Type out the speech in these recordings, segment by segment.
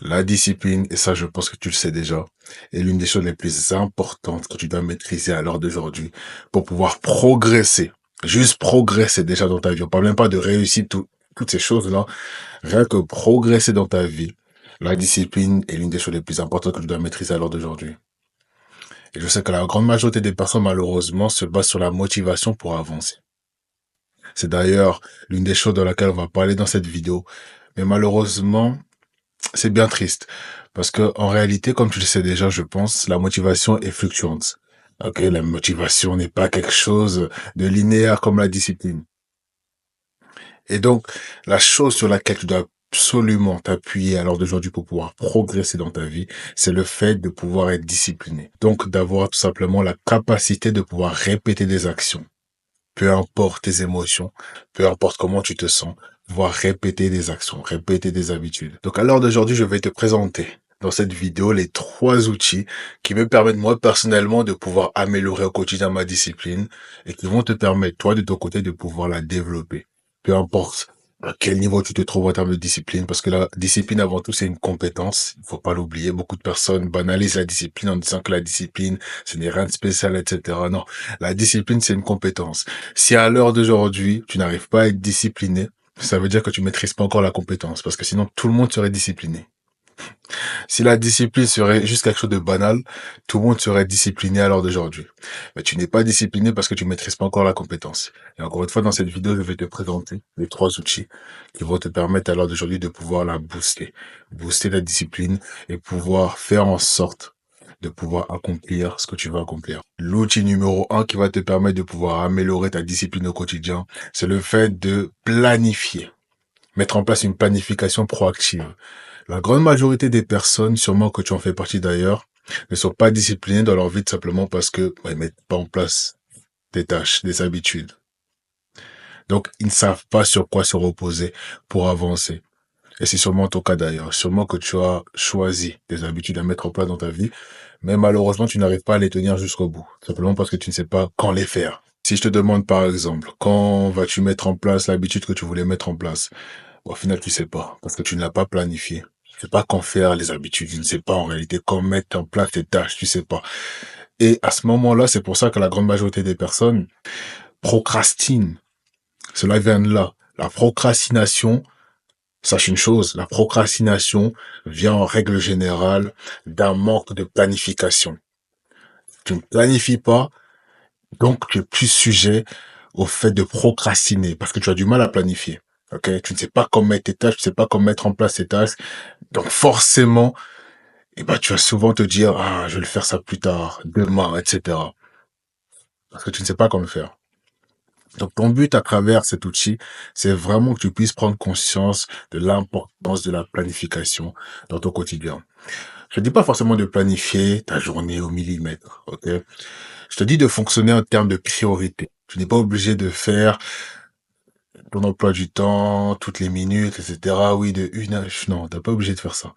La discipline, et ça je pense que tu le sais déjà, est l'une des choses les plus importantes que tu dois maîtriser à l'heure d'aujourd'hui pour pouvoir progresser. Juste progresser déjà dans ta vie. On parle même pas de réussir toutes ces choses-là. Rien que progresser dans ta vie. La discipline est l'une des choses les plus importantes que tu dois maîtriser à l'heure d'aujourd'hui. Et je sais que la grande majorité des personnes, malheureusement, se basent sur la motivation pour avancer. C'est d'ailleurs l'une des choses dans laquelle on va parler dans cette vidéo. Mais malheureusement, c'est bien triste. Parce que, en réalité, comme tu le sais déjà, je pense, la motivation est fluctuante. Ok, la motivation n'est pas quelque chose de linéaire comme la discipline. Et donc, la chose sur laquelle tu dois absolument t'appuyer à l'heure d'aujourd'hui pour pouvoir progresser dans ta vie, c'est le fait de pouvoir être discipliné. Donc, d'avoir tout simplement la capacité de pouvoir répéter des actions. Peu importe tes émotions, peu importe comment tu te sens, pouvoir répéter des actions, répéter des habitudes. Donc à l'heure d'aujourd'hui, je vais te présenter dans cette vidéo les 3 outils qui me permettent moi personnellement de pouvoir améliorer au quotidien ma discipline et qui vont te permettre toi de ton côté de pouvoir la développer. Peu importe à quel niveau tu te trouves en termes de discipline, parce que la discipline avant tout c'est une compétence, il faut pas l'oublier. Beaucoup de personnes banalisent la discipline en disant que la discipline ce n'est rien de spécial, etc. Non, la discipline c'est une compétence. Si à l'heure d'aujourd'hui, tu n'arrives pas à être discipliné, ça veut dire que tu maîtrises pas encore la compétence, parce que sinon tout le monde serait discipliné. Si la discipline serait juste quelque chose de banal, tout le monde serait discipliné à l'heure d'aujourd'hui. Mais tu n'es pas discipliné parce que tu maîtrises pas encore la compétence. Et encore une fois, dans cette vidéo, je vais te présenter les 3 outils qui vont te permettre à l'heure d'aujourd'hui de pouvoir la booster. Booster la discipline et pouvoir faire en sorte de pouvoir accomplir ce que tu veux accomplir. L'outil numéro 1 qui va te permettre de pouvoir améliorer ta discipline au quotidien, c'est le fait de planifier. Mettre en place une planification proactive. La grande majorité des personnes, sûrement que tu en fais partie d'ailleurs, ne sont pas disciplinées dans leur vie tout simplement parce que ils mettent pas en place des tâches, des habitudes. Donc, ils ne savent pas sur quoi se reposer pour avancer. Et c'est sûrement ton cas d'ailleurs. Sûrement que tu as choisi des habitudes à mettre en place dans ta vie, mais malheureusement, tu n'arrives pas à les tenir jusqu'au bout. Simplement parce que tu ne sais pas quand les faire. Si je te demande par exemple, quand vas-tu mettre en place l'habitude que tu voulais mettre en place? Au final, tu sais pas, parce que tu ne l'as pas planifié. Tu sais pas quand faire les habitudes, tu ne sais pas en réalité quand mettre en place tes tâches, tu sais pas. Et à ce moment-là, c'est pour ça que la grande majorité des personnes procrastinent. Cela vient de là. La procrastination, sache une chose, la procrastination vient en règle générale d'un manque de planification. Tu ne planifies pas, donc tu es plus sujet au fait de procrastiner parce que tu as du mal à planifier. Ok, tu ne sais pas comment mettre tes tâches, tu ne sais pas comment mettre en place tes tâches. Donc forcément, eh ben, tu vas souvent te dire, ah, je vais le faire ça plus tard, demain, etc. Parce que tu ne sais pas comment le faire. Donc ton but à travers cet outil, c'est vraiment que tu puisses prendre conscience de l'importance de la planification dans ton quotidien. Je ne dis pas forcément de planifier ta journée au millimètre, ok? Je te dis de fonctionner en termes de priorité. Tu n'es pas obligé de faire ton emploi du temps, toutes les minutes, etc. Oui, de une heure. Non, t'as pas obligé de faire ça.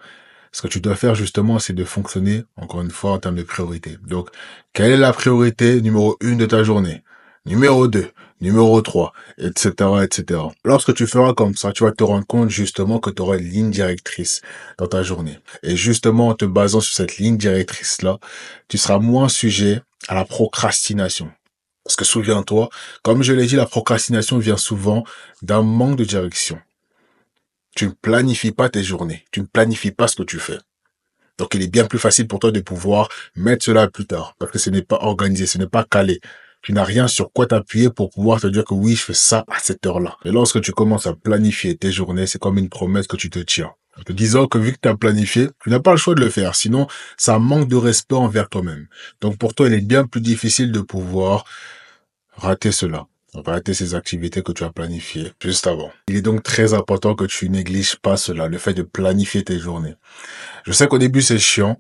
Ce que tu dois faire justement, c'est de fonctionner, encore une fois, en termes de priorité. Donc, quelle est la priorité numéro 1 de ta journée? Numéro 2, numéro 3, etc., etc. Lorsque tu feras comme ça, tu vas te rendre compte justement que tu auras une ligne directrice dans ta journée. Et justement, en te basant sur cette ligne directrice-là, tu seras moins sujet à la procrastination. Parce que souviens-toi, comme je l'ai dit, la procrastination vient souvent d'un manque de direction. Tu ne planifies pas tes journées. Tu ne planifies pas ce que tu fais. Donc, il est bien plus facile pour toi de pouvoir mettre cela plus tard, parce que ce n'est pas organisé, ce n'est pas calé. Tu n'as rien sur quoi t'appuyer pour pouvoir te dire que oui, je fais ça à cette heure-là. Et lorsque tu commences à planifier tes journées, c'est comme une promesse que tu te tiens. En te disant que vu que tu as planifié, tu n'as pas le choix de le faire. Sinon, ça manque de respect envers toi-même. Donc, pour toi, il est bien plus difficile de pouvoir rater cela. Rater ces activités que tu as planifiées juste avant. Il est donc très important que tu négliges pas cela, le fait de planifier tes journées. Je sais qu'au début, c'est chiant.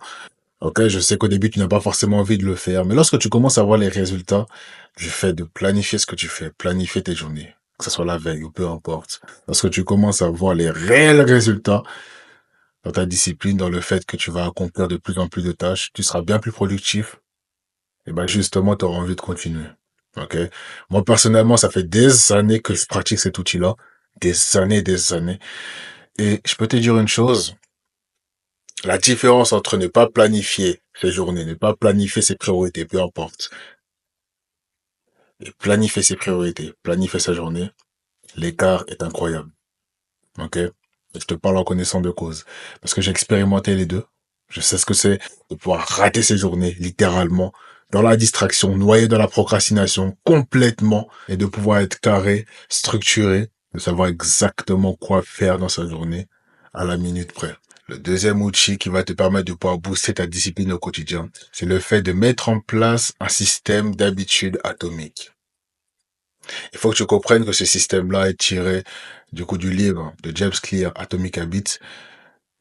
Ok, je sais qu'au début, tu n'as pas forcément envie de le faire, mais lorsque tu commences à voir les résultats du fait de planifier ce que tu fais, planifier tes journées, que ce soit la veille ou peu importe, lorsque tu commences à voir les réels résultats dans ta discipline, dans le fait que tu vas accomplir de plus en plus de tâches, tu seras bien plus productif, et ben justement, tu auras envie de continuer. Ok? Moi, personnellement, ça fait des années que je pratique cet outil-là, des années, et je peux te dire une chose, La différence entre ne pas planifier ses journées, ne pas planifier ses priorités, peu importe, et planifier ses priorités, planifier sa journée, l'écart est incroyable. Ok? Et je te parle en connaissant de cause. Parce que j'ai expérimenté les deux. Je sais ce que c'est de pouvoir rater ses journées, littéralement, dans la distraction, noyé dans la procrastination, complètement, et de pouvoir être carré, structuré, de savoir exactement quoi faire dans sa journée, à la minute près. Le deuxième outil qui va te permettre de pouvoir booster ta discipline au quotidien, c'est le fait de mettre en place un système d'habitude atomique. Il faut que tu comprennes que ce système-là est tiré du coup du livre de James Clear, Atomic Habits.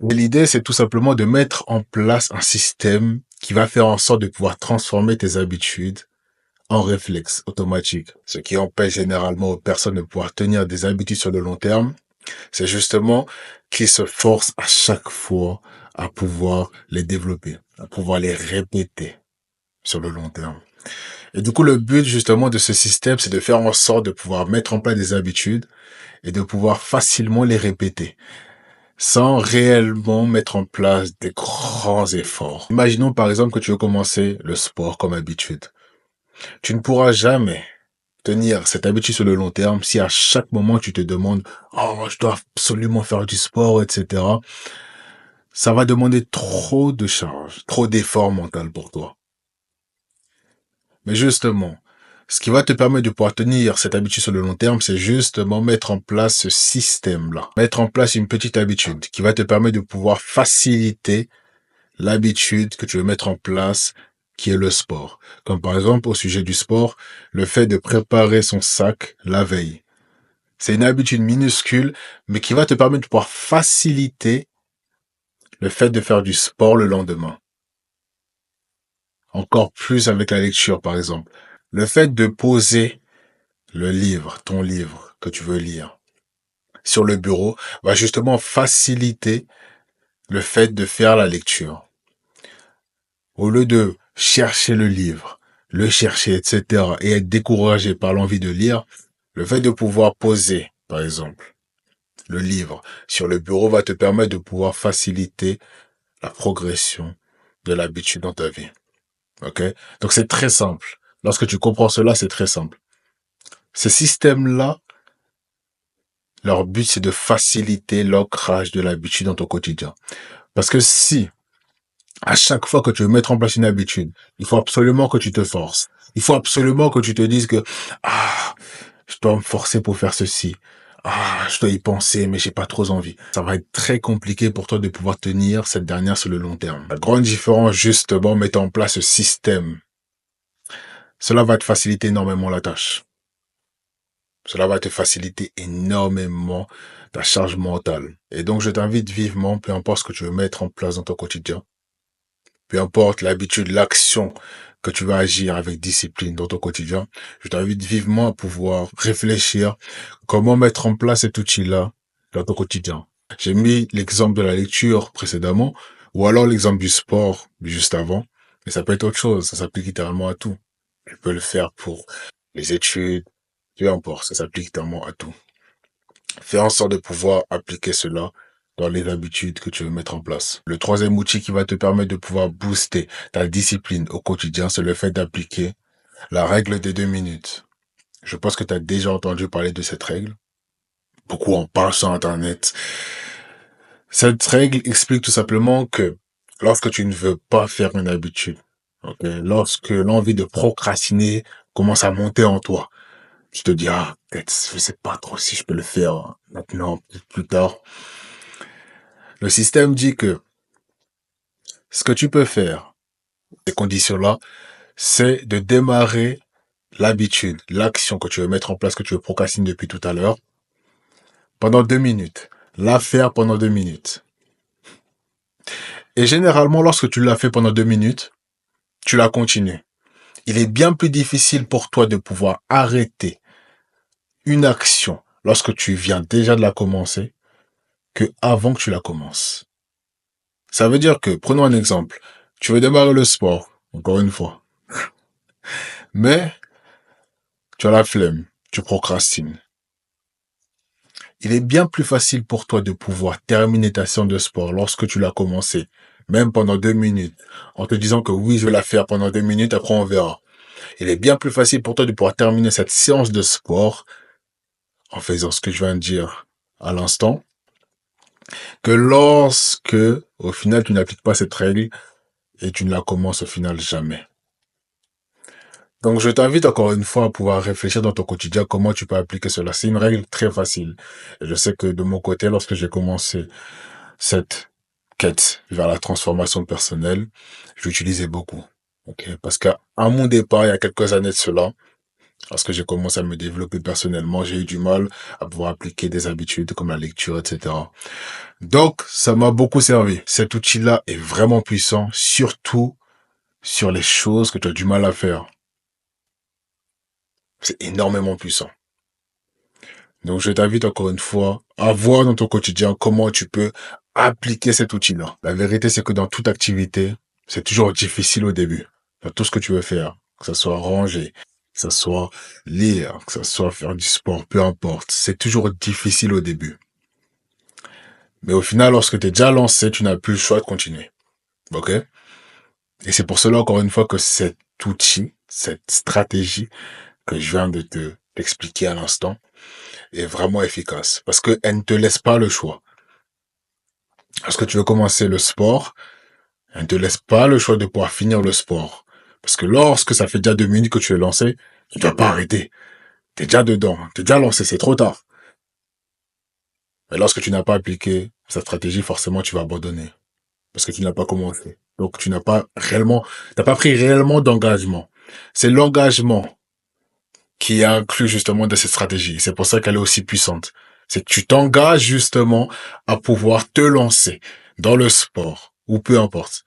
Et l'idée, c'est tout simplement de mettre en place un système qui va faire en sorte de pouvoir transformer tes habitudes en réflexes automatiques. Ce qui empêche généralement aux personnes de pouvoir tenir des habitudes sur le long terme, c'est justement qu'ils se forcent à chaque fois à pouvoir les développer, à pouvoir les répéter sur le long terme. Et du coup, le but justement de ce système, c'est de faire en sorte de pouvoir mettre en place des habitudes et de pouvoir facilement les répéter sans réellement mettre en place des grands efforts. Imaginons par exemple que tu veux commencer le sport comme habitude. Tu ne pourras jamais tenir cette habitude sur le long terme si à chaque moment tu te demandes «Oh, je dois absolument faire du sport, etc.» Ça va demander trop de charges, trop d'efforts mentaux pour toi. Mais justement, ce qui va te permettre de pouvoir tenir cette habitude sur le long terme, c'est justement mettre en place ce système-là. Mettre en place une petite habitude qui va te permettre de pouvoir faciliter l'habitude que tu veux mettre en place, qui est le sport. Comme par exemple, au sujet du sport, le fait de préparer son sac la veille. C'est une habitude minuscule, mais qui va te permettre de pouvoir faciliter le fait de faire du sport le lendemain. Encore plus avec la lecture, par exemple. Le fait de poser le livre, ton livre que tu veux lire sur le bureau va justement faciliter le fait de faire la lecture. Au lieu de chercher le livre, le chercher, etc., et être découragé par l'envie de lire, le fait de pouvoir poser, par exemple, le livre sur le bureau va te permettre de pouvoir faciliter la progression de l'habitude dans ta vie. Ok? Donc c'est très simple. Lorsque tu comprends cela, c'est très simple. Ce système-là, leur but, c'est de faciliter l'ancrage de l'habitude dans ton quotidien. Parce que si, à chaque fois que tu veux mettre en place une habitude, il faut absolument que tu te forces. Il faut absolument que tu te dises que, ah, je dois me forcer pour faire ceci. Ah, je dois y penser, mais j'ai pas trop envie. Ça va être très compliqué pour toi de pouvoir tenir cette dernière sur le long terme. La grande différence, justement, mettant en place ce système, cela va te faciliter énormément la tâche. Cela va te faciliter énormément ta charge mentale. Et donc, je t'invite vivement, peu importe ce que tu veux mettre en place dans ton quotidien, peu importe l'habitude, l'action que tu vas agir avec discipline dans ton quotidien, je t'invite vivement à pouvoir réfléchir comment mettre en place cet outil-là dans ton quotidien. J'ai mis l'exemple de la lecture précédemment, ou alors l'exemple du sport juste avant, mais ça peut être autre chose, ça s'applique littéralement à tout. Tu peux le faire pour les études, peu importe, ça s'applique littéralement à tout. Fais en sorte de pouvoir appliquer cela dans les habitudes que tu veux mettre en place. Le troisième outil qui va te permettre de pouvoir booster ta discipline au quotidien, c'est le fait d'appliquer la règle des 2 minutes. Je pense que tu as déjà entendu parler de cette règle. Beaucoup en parlent sur Internet. Cette règle explique tout simplement que lorsque tu ne veux pas faire une habitude, okay, lorsque l'envie de procrastiner commence à monter en toi, tu te dis, ah, peut-être, je sais pas trop si je peux le faire maintenant, peut-être plus tard. Le système dit que ce que tu peux faire, ces conditions-là, c'est de démarrer l'habitude, l'action que tu veux mettre en place, que tu veux procrastiner depuis tout à l'heure, pendant 2 minutes. La faire pendant 2 minutes. Et généralement, lorsque tu l'as fait pendant 2 minutes, tu la continues. Il est bien plus difficile pour toi de pouvoir arrêter une action lorsque tu viens déjà de la commencer que avant que tu la commences. Ça veut dire que, prenons un exemple, tu veux démarrer le sport, encore une fois, mais tu as la flemme, tu procrastines. Il est bien plus facile pour toi de pouvoir terminer ta séance de sport lorsque tu l'as commencé, même pendant 2 minutes, en te disant que oui, je vais la faire pendant 2 minutes, après on verra. Il est bien plus facile pour toi de pouvoir terminer cette séance de sport en faisant ce que je viens de dire à l'instant, que lorsque, au final, tu n'appliques pas cette règle et tu ne la commences au final jamais. Donc, je t'invite encore une fois à pouvoir réfléchir dans ton quotidien comment tu peux appliquer cela. C'est une règle très facile. Et je sais que de mon côté, lorsque j'ai commencé cette quête vers la transformation personnelle, j'utilisais beaucoup. Okay? Parce qu'à mon départ, il y a quelques années de cela, lorsque j'ai commencé à me développer personnellement, j'ai eu du mal à pouvoir appliquer des habitudes comme la lecture, etc. Donc, ça m'a beaucoup servi. Cet outil-là est vraiment puissant, surtout sur les choses que tu as du mal à faire. C'est énormément puissant. Donc, je t'invite encore une fois à voir dans ton quotidien comment tu peux appliquer cet outil-là. La vérité, c'est que dans toute activité, c'est toujours difficile au début. Dans tout ce que tu veux faire, que ce soit ranger, que ce soit lire, que ce soit faire du sport, peu importe. C'est toujours difficile au début. Mais au final, lorsque tu es déjà lancé, tu n'as plus le choix de continuer. OK? Et c'est pour cela, encore une fois, que cet outil, cette stratégie que je viens de t'expliquer à l'instant est vraiment efficace. Parce qu'elle ne te laisse pas le choix. Lorsque tu veux commencer le sport, elle ne te laisse pas le choix de pouvoir finir le sport. Parce que lorsque ça fait déjà 2 minutes que tu es lancé, tu ne dois pas arrêter. Tu es déjà dedans, tu es déjà lancé, c'est trop tard. Mais lorsque tu n'as pas appliqué cette stratégie, forcément, tu vas abandonner. Parce que tu n'as pas commencé. Donc, tu n'as pas réellement, t'as pas pris réellement d'engagement. C'est l'engagement qui est inclus justement de cette stratégie. C'est pour ça qu'elle est aussi puissante. C'est que tu t'engages justement à pouvoir te lancer dans le sport ou peu importe.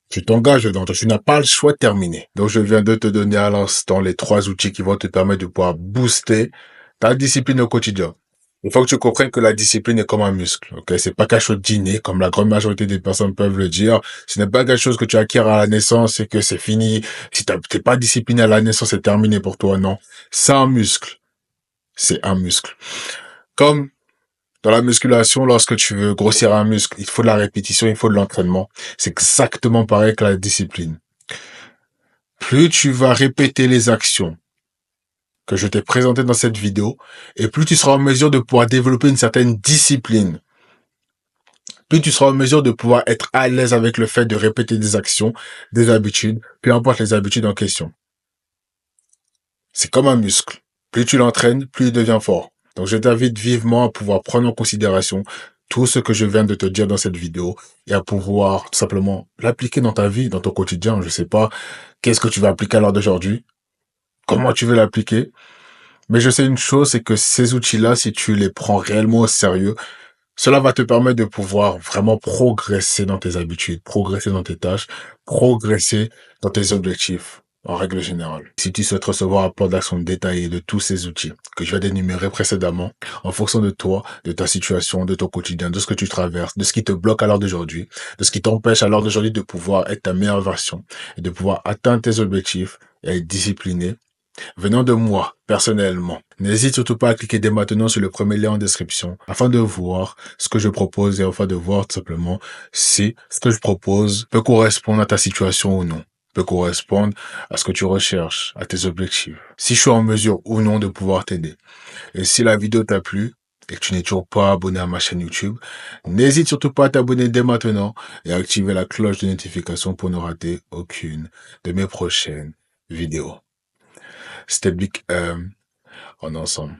Tu t'engages dedans. Donc, tu n'as pas le choix de terminer. Donc, je viens de te donner à l'instant les 3 outils qui vont te permettre de pouvoir booster ta discipline au quotidien. Il faut que tu comprennes que la discipline est comme un muscle. Ok, c'est pas quelque chose d'inné, comme la grande majorité des personnes peuvent le dire. Ce n'est pas quelque chose que tu acquiers à la naissance et que c'est fini. Si t'es pas discipliné à la naissance, c'est terminé pour toi. Non. C'est un muscle. C'est un muscle. Comme dans la musculation, lorsque tu veux grossir un muscle, il faut de la répétition, il faut de l'entraînement. C'est exactement pareil que la discipline. Plus tu vas répéter les actions que je t'ai présentées dans cette vidéo, et plus tu seras en mesure de pouvoir développer une certaine discipline. Plus tu seras en mesure de pouvoir être à l'aise avec le fait de répéter des actions, des habitudes, peu importe les habitudes en question. C'est comme un muscle. Plus tu l'entraînes, plus il devient fort. Donc je t'invite vivement à pouvoir prendre en considération tout ce que je viens de te dire dans cette vidéo et à pouvoir tout simplement l'appliquer dans ta vie, dans ton quotidien. Je sais pas qu'est-ce que tu vas appliquer à l'heure d'aujourd'hui, comment tu veux l'appliquer. Mais je sais une chose, c'est que ces outils-là, si tu les prends réellement au sérieux, cela va te permettre de pouvoir vraiment progresser dans tes habitudes, progresser dans tes tâches, progresser dans tes objectifs, en règle générale. Si tu souhaites recevoir un plan d'action détaillé de tous ces outils que je viens d'énumérer précédemment, en fonction de toi, de ta situation, de ton quotidien, de ce que tu traverses, de ce qui te bloque à l'heure d'aujourd'hui, de ce qui t'empêche à l'heure d'aujourd'hui de pouvoir être ta meilleure version et de pouvoir atteindre tes objectifs et être discipliné, venant de moi, personnellement, n'hésite surtout pas à cliquer dès maintenant sur le premier lien en description afin de voir ce que je propose et afin de voir tout simplement si ce que je propose peut correspondre à ta situation ou non, peut correspondre à ce que tu recherches, à tes objectifs, si je suis en mesure ou non de pouvoir t'aider. Et si la vidéo t'a plu et que tu n'es toujours pas abonné à ma chaîne YouTube, n'hésite surtout pas à t'abonner dès maintenant et à activer la cloche de notification pour ne rater aucune de mes prochaines vidéos. C'était Big M en ensemble.